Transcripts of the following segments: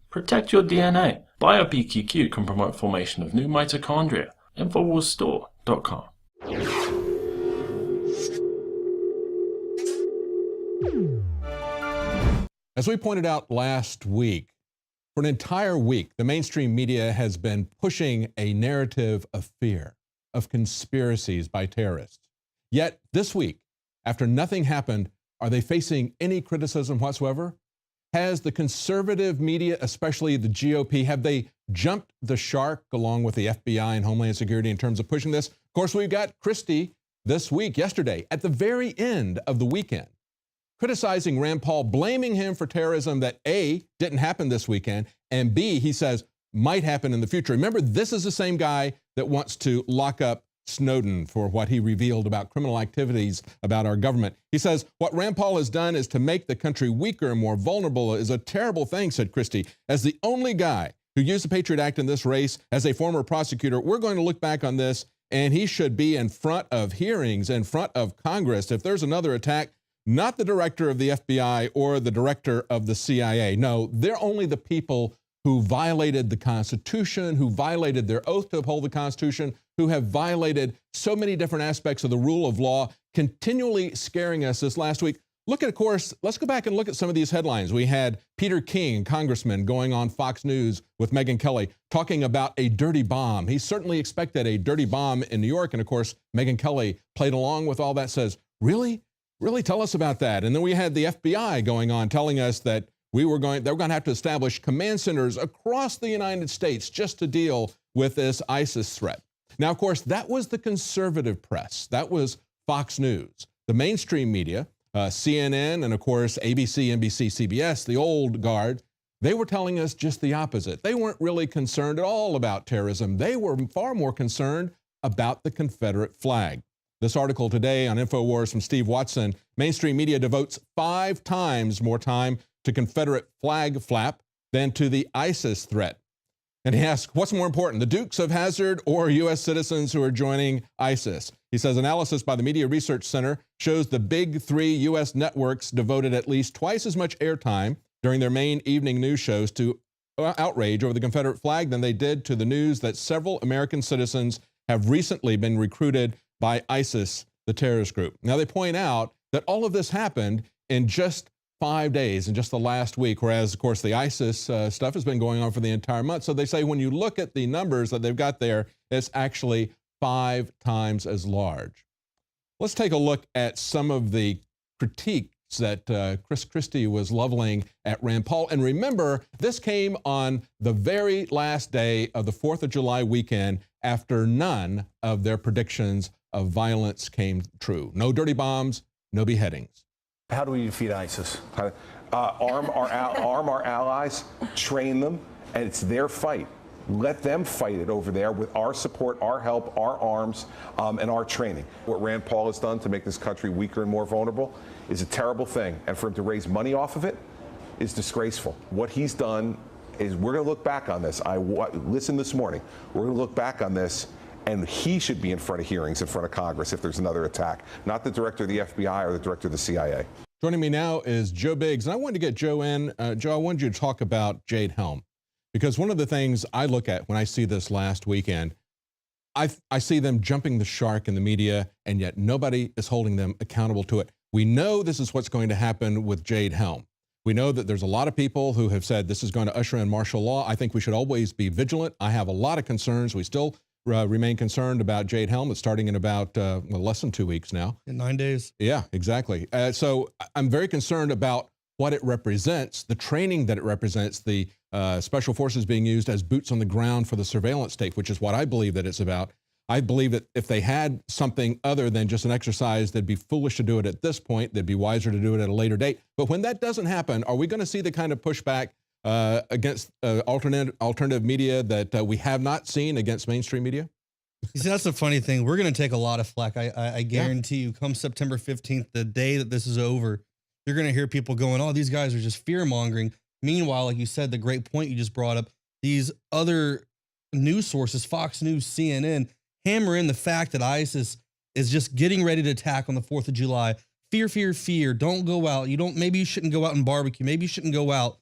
Protect your DNA. BioPQQ can promote formation of new mitochondria. Infowarsstore.com. As we pointed out last week, for an entire week, the mainstream media has been pushing a narrative of fear, of conspiracies by terrorists. Yet this week, after nothing happened, are they facing any criticism whatsoever? Has the conservative media, especially the GOP, have they jumped the shark along with the FBI and Homeland Security in terms of pushing this? Of course, we've got Christie this week, yesterday, at the very end of the weekend, criticizing Rand Paul, blaming him for terrorism that A, didn't happen this weekend, and B, he says, might happen in the future. Remember, this is the same guy that wants to lock up Snowden for what he revealed about criminal activities about our government. He says, what Rand Paul has done is to make the country weaker and more vulnerable is a terrible thing, said Christie. As the only guy who used the Patriot Act in this race, as a former prosecutor, we're going to look back on this, and he should be in front of hearings, in front of Congress. If there's another attack, not the director of the FBI or the director of the CIA. No, they're only the people who violated the Constitution, who violated their oath to uphold the Constitution, who have violated so many different aspects of the rule of law, continually scaring us this last week. Look at, of course, let's go back and look at some of these headlines. We had Peter King, congressman, going on Fox News with Megyn Kelly, talking about a dirty bomb. He certainly expected a dirty bomb in New York. And of course, Megyn Kelly played along with all that, says, really? Really tell us about that. And then we had the FBI going on telling us that they were going to have to establish command centers across the United States just to deal with this ISIS threat. Now, of course, that was the conservative press. That was Fox News. The mainstream media, CNN, and of course, ABC, NBC, CBS, the old guard, they were telling us just the opposite. They weren't really concerned at all about terrorism. They were far more concerned about the Confederate flag. This article today on Infowars from Steve Watson, mainstream media devotes 5 times more time to Confederate flag flap than to the ISIS threat. And he asks, what's more important, the Dukes of Hazzard or U.S. citizens who are joining ISIS? He says analysis by the Media Research Center shows the big 3 U.S. networks devoted at least twice as much airtime during their main evening news shows to outrage over the Confederate flag than they did to the news that several American citizens have recently been recruited by ISIS, the terrorist group. Now, they point out that all of this happened in just 5 days, in just the last week, whereas, of course, the ISIS stuff has been going on for the entire month. So they say when you look at the numbers that they've got there, it's actually 5 times as large. Let's take a look at some of the critiques that Chris Christie was leveling at Rand Paul. And remember, this came on the very last day of the 4th of July weekend after none of their predictions of violence came true. No dirty bombs, no beheadings. How do we defeat ISIS? Arm our allies, train them, and it's their fight. Let them fight it over there with our support, our help, our arms, and our training. What Rand Paul has done to make this country weaker and more vulnerable is a terrible thing, and for him to raise money off of it is disgraceful. What he's done is, we're going to look back on this. Listen this morning. We're going to look back on this, and he should be in front of hearings in front of Congress if there's another attack, not the director of the FBI or the director of the CIA. Joining me now is Joe Biggs, and I wanted to get Joe in. Joe, I wanted you to talk about Jade Helm, because one of the things I look at when I see this last weekend, I see them jumping the shark in the media, and yet nobody is holding them accountable to it. We know this is what's going to happen with Jade Helm. We know that there's a lot of people who have said this is going to usher in martial law. I think we should always be vigilant. I have a lot of concerns. We still remain concerned about Jade Helm. It's starting in about less than 2 weeks now. In 9 days. Yeah, exactly. So I'm very concerned about what it represents, the training that it represents, the special forces being used as boots on the ground for the surveillance state, which is what I believe that it's about. I believe that if they had something other than just an exercise, they'd be foolish to do it at this point. They'd be wiser to do it at a later date. But when that doesn't happen, are we going to see the kind of pushback against alternative media that we have not seen against mainstream media? You see, that's the funny thing. We're going to take a lot of flack. I guarantee you, come September 15th, the day that this is over, you're going to hear people going, oh, these guys are just fear-mongering. Meanwhile, like you said, the great point you just brought up, these other news sources, Fox News, CNN, hammer in the fact that ISIS is just getting ready to attack on the 4th of July. Fear, fear, fear. Don't go out. Maybe you shouldn't go out and barbecue. Maybe you shouldn't go out.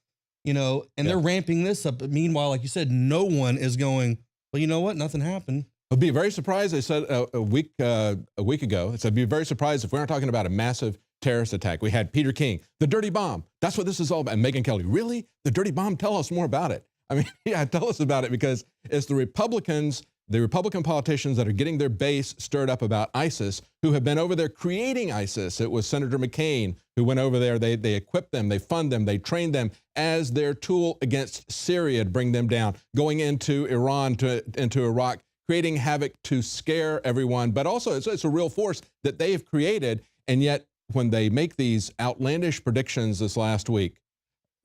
you know, and they're ramping this up. But meanwhile, like you said, no one is going, well, you know what? Nothing happened. I'd be very surprised, they said a week ago, I'd be very surprised if we aren't talking about a massive terrorist attack. We had Peter King, the dirty bomb. That's what this is all about. And Megyn Kelly, really? The dirty bomb? Tell us more about it. I mean, yeah, tell us about it, because it's the Republican politicians that are getting their base stirred up about ISIS, who have been over there creating ISIS. It was Senator McCain who went over there. They equipped them, they fund them, they trained them as their tool against Syria to bring them down, going into Iran, into Iraq, creating havoc to scare everyone. But also, it's a real force that they have created. And yet, when they make these outlandish predictions this last week,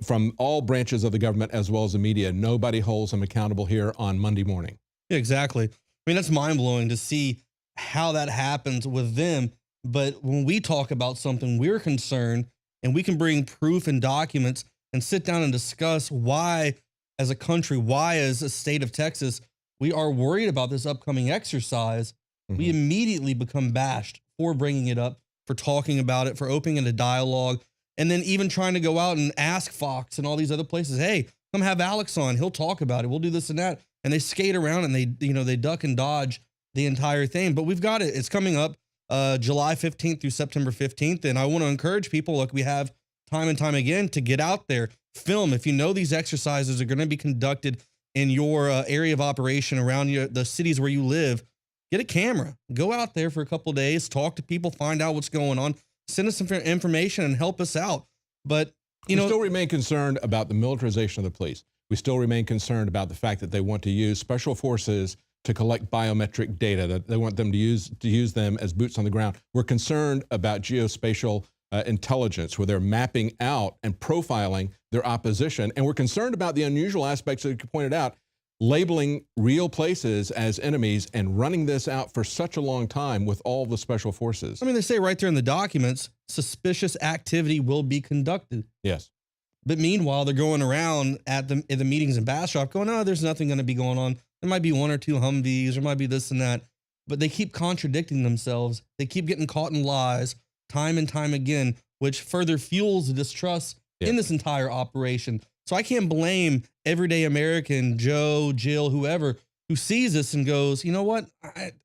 from all branches of the government as well as the media, nobody holds them accountable here on Monday morning. Exactly. I mean, that's mind-blowing to see how that happens with them. But when we talk about something, we're concerned, and we can bring proof and documents and sit down and discuss why, as a country, why as a state of Texas, we are worried about this upcoming exercise. We immediately become bashed for bringing it up, for talking about it, for opening a dialogue, and then even trying to go out and ask Fox and all these other places, hey, come have Alex on. He'll talk about it. We'll do this and that. And they skate around and they duck and dodge the entire thing. But we've got it. It's coming up July 15th through September 15th. And I want to encourage people, like we have time and time again, to get out there, film. If you know these exercises are going to be conducted in your area of operation around the cities where you live, get a camera, go out there for a couple of days, talk to people, find out what's going on, send us some information and help us out. But we still remain concerned about the militarization of the police. We still remain concerned about the fact that they want to use special forces to collect biometric data, that they want them to use them as boots on the ground. We're concerned about geospatial intelligence, where they're mapping out and profiling their opposition. And we're concerned about the unusual aspects that you pointed out, labeling real places as enemies and running this out for such a long time with all the special forces. I mean, they say right there in the documents, suspicious activity will be conducted. Yes. But meanwhile, they're going around at the meetings in Bastrop going, oh, there's nothing going to be going on. There might be one or two Humvees, there might be this and that. But they keep contradicting themselves. They keep getting caught in lies time and time again, which further fuels the distrust in this entire operation. So I can't blame everyday American, Joe, Jill, whoever, who sees this and goes, you know what?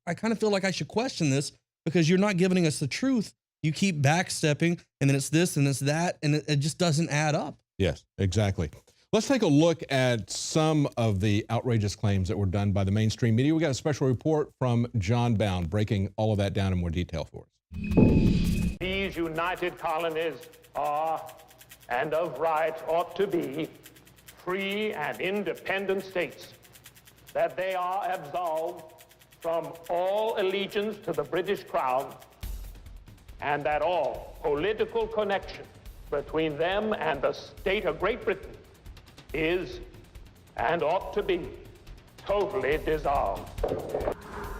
I kind of feel like I should question this, because you're not giving us the truth. You keep backstepping, and then it's this and it's that, and it just doesn't add up. Yes, exactly. Let's take a look at some of the outrageous claims that were done by the mainstream media. We got a special report from Jon Bowne breaking all of that down in more detail for us. These united colonies are, and of right ought to be, free and independent states, that they are absolved from all allegiance to the British Crown, and that all political connection between them and the state of Great Britain is, and ought to be, totally dissolved.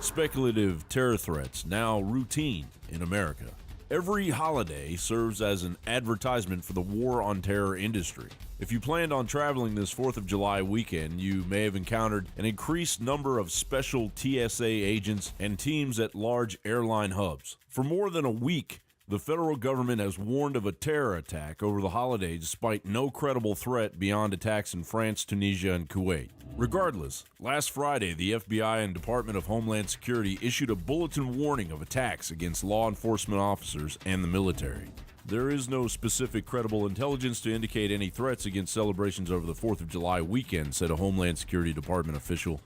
Speculative terror threats now routine in America. Every holiday serves as an advertisement for the war on terror industry. If you planned on traveling this 4th of July weekend, you may have encountered an increased number of special TSA agents and teams at large airline hubs. For more than a week, the federal government has warned of a terror attack over the holiday despite no credible threat beyond attacks in France, Tunisia, and Kuwait. Regardless, last Friday, the FBI and Department of Homeland Security issued a bulletin warning of attacks against law enforcement officers and the military. There is no specific credible intelligence to indicate any threats against celebrations over the 4th of July weekend, said a Homeland Security Department official.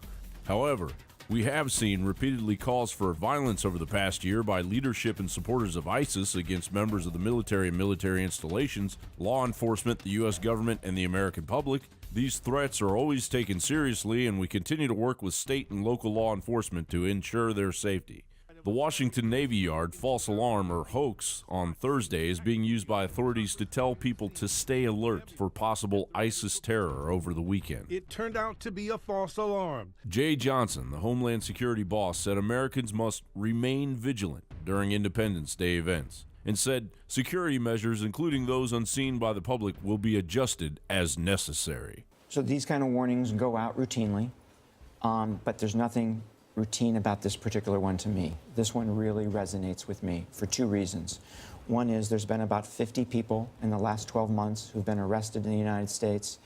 However, we have seen repeatedly calls for violence over the past year by leadership and supporters of ISIS against members of the military and military installations, law enforcement, the U.S. government, and the American public. These threats are always taken seriously, and we continue to work with state and local law enforcement to ensure their safety. The Washington Navy Yard false alarm, or hoax, on Thursday is being used by authorities to tell people to stay alert for possible ISIS terror over the weekend. It turned out to be a false alarm. Jay Johnson, the Homeland Security boss, said Americans must remain vigilant during Independence Day events, and said security measures, including those unseen by the public, will be adjusted as necessary. So these kind of warnings go out routinely, but there's nothing routine about this particular one to me. This one really resonates with me for two reasons. One is there's been about 50 people in the last 12 months who've been arrested in the United States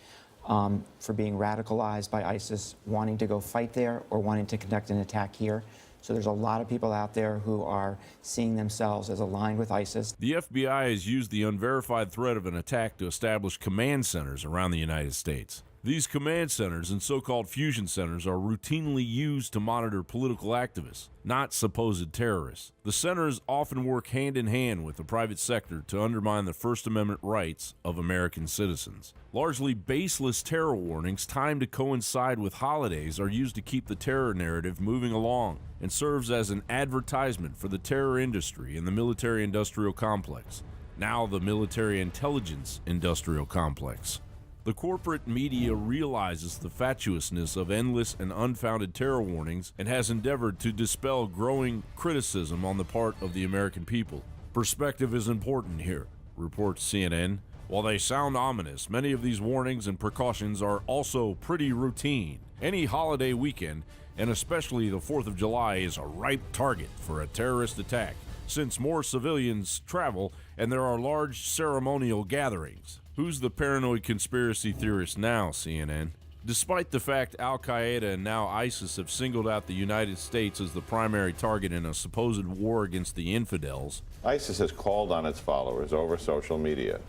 for being radicalized by ISIS, wanting to go fight there or wanting to conduct an attack here. So there's a lot of people out there who are seeing themselves as aligned with ISIS. The FBI has used the unverified threat of an attack to establish command centers around the United States. These command centers and so-called fusion centers are routinely used to monitor political activists, not supposed terrorists. The centers often work hand in hand with the private sector to undermine the First Amendment rights of American citizens. Largely baseless terror warnings timed to coincide with holidays are used to keep the terror narrative moving along and serves as an advertisement for the terror industry and the military-industrial complex, now the military intelligence industrial complex. The corporate media realizes the fatuousness of endless and unfounded terror warnings and has endeavored to dispel growing criticism on the part of the American people. Perspective is important here, reports CNN. While they sound ominous, many of these warnings and precautions are also pretty routine. Any holiday weekend, and especially the 4th of July, is a ripe target for a terrorist attack, since more civilians travel and there are large ceremonial gatherings. Who's the paranoid conspiracy theorist now, CNN? Despite the fact Al-Qaeda and now ISIS have singled out the United States as the primary target in a supposed war against the infidels, ISIS has called on its followers over social media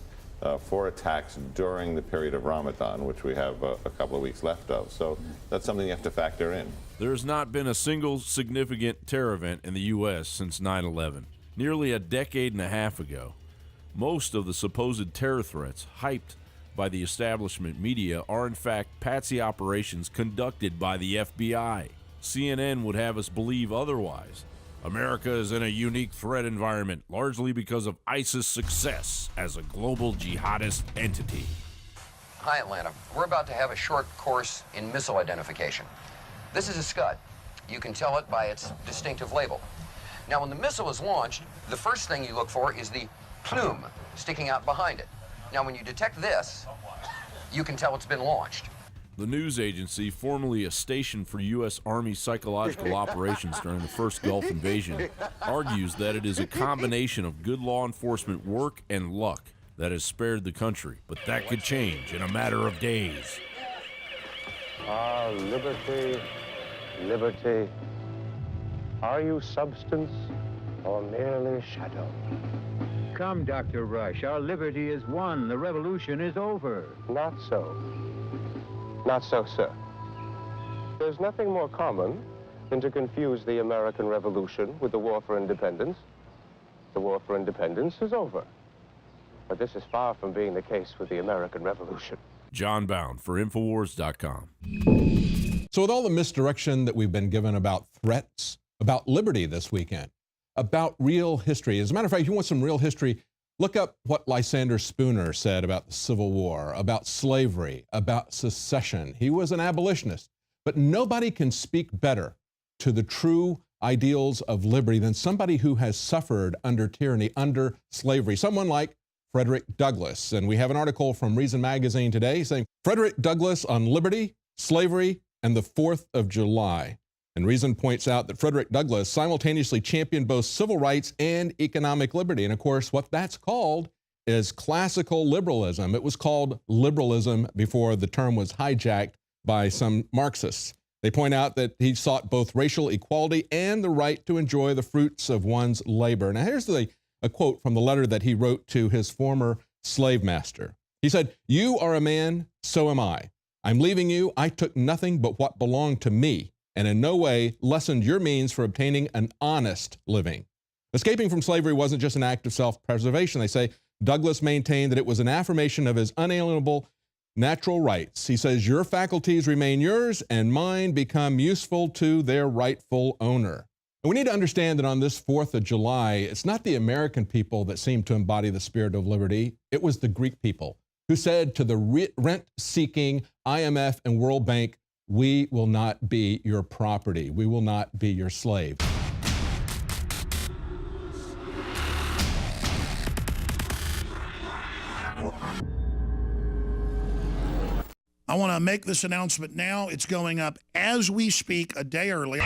for attacks during the period of Ramadan, which we have a couple of weeks left of. So that's something you have to factor in. There has not been a single significant terror event in the U.S. since 9/11, nearly a decade and a half ago. Most of the supposed terror threats hyped by the establishment media are in fact patsy operations conducted by the FBI. CNN would have us believe otherwise. America is in a unique threat environment, largely because of ISIS' success as a global jihadist entity. Hi, Atlanta. We're about to have a short course in missile identification. This is a Scud. You can tell it by its distinctive label. Now, when the missile is launched, the first thing you look for is the plume sticking out behind it. Now, when you detect this, you can tell it's been launched. The news agency, formerly a station for U.S. Army psychological operations during the first Gulf invasion, argues that it is a combination of good law enforcement work and luck that has spared the country. But that could change in a matter of days. Ah, liberty, liberty. Are you substance or merely shadow? Come, Dr. Rush, our liberty is won. The revolution is over. Not so. Not so, sir. There's nothing more common than to confuse the American Revolution with the war for independence. The war for independence is over. But this is far from being the case with the American Revolution. Jon Bowne for Infowars.com. So with all the misdirection that we've been given about threats, about liberty this weekend, about real history. As a matter of fact, if you want some real history, look up what Lysander Spooner said about the Civil War, about slavery, about secession. He was an abolitionist, but nobody can speak better to the true ideals of liberty than somebody who has suffered under tyranny, under slavery, someone like Frederick Douglass. And we have an article from Reason Magazine today saying, Frederick Douglass on liberty, slavery, and the 4th of July. And Reason points out that Frederick Douglass simultaneously championed both civil rights and economic liberty. And of course, what that's called is classical liberalism. It was called liberalism before the term was hijacked by some Marxists. They point out that he sought both racial equality and the right to enjoy the fruits of one's labor. Now, here's a quote from the letter that he wrote to his former slave master. He said, "You are a man, so am I. I'm leaving you. I took nothing but what belonged to me, and in no way lessened your means for obtaining an honest living." Escaping from slavery wasn't just an act of self-preservation. They say Douglass maintained that it was an affirmation of his unalienable natural rights. He says, "Your faculties remain yours, and mine become useful to their rightful owner." And we need to understand that on this 4th of July, it's not the American people that seemed to embody the spirit of liberty. It was the Greek people who said to the rent-seeking IMF and World Bank, "We will not be your property. We will not be your slave." I want to make this announcement now. It's going up as we speak, a day early.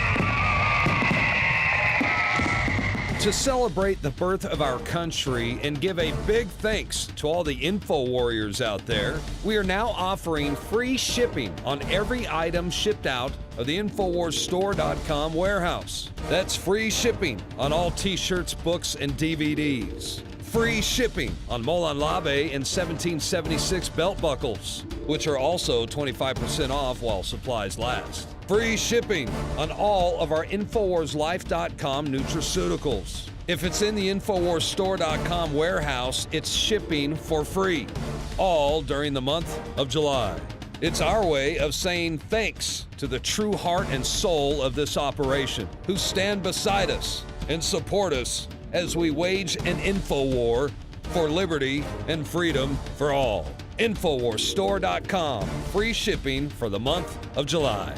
To celebrate the birth of our country and give a big thanks to all the info warriors out there, we are now offering free shipping on every item shipped out of the InfowarsStore.com warehouse. That's free shipping on all t-shirts, books, and DVDs. Free shipping on Molan Labe and 1776 belt buckles, which are also 25% off while supplies last. Free shipping on all of our InfowarsLife.com nutraceuticals. If it's in the InfowarsStore.com warehouse, it's shipping for free, all during the month of July. It's our way of saying thanks to the true heart and soul of this operation, who stand beside us and support us as we wage an info war for liberty and freedom for all. InfowarsStore.com, free shipping for the month of July.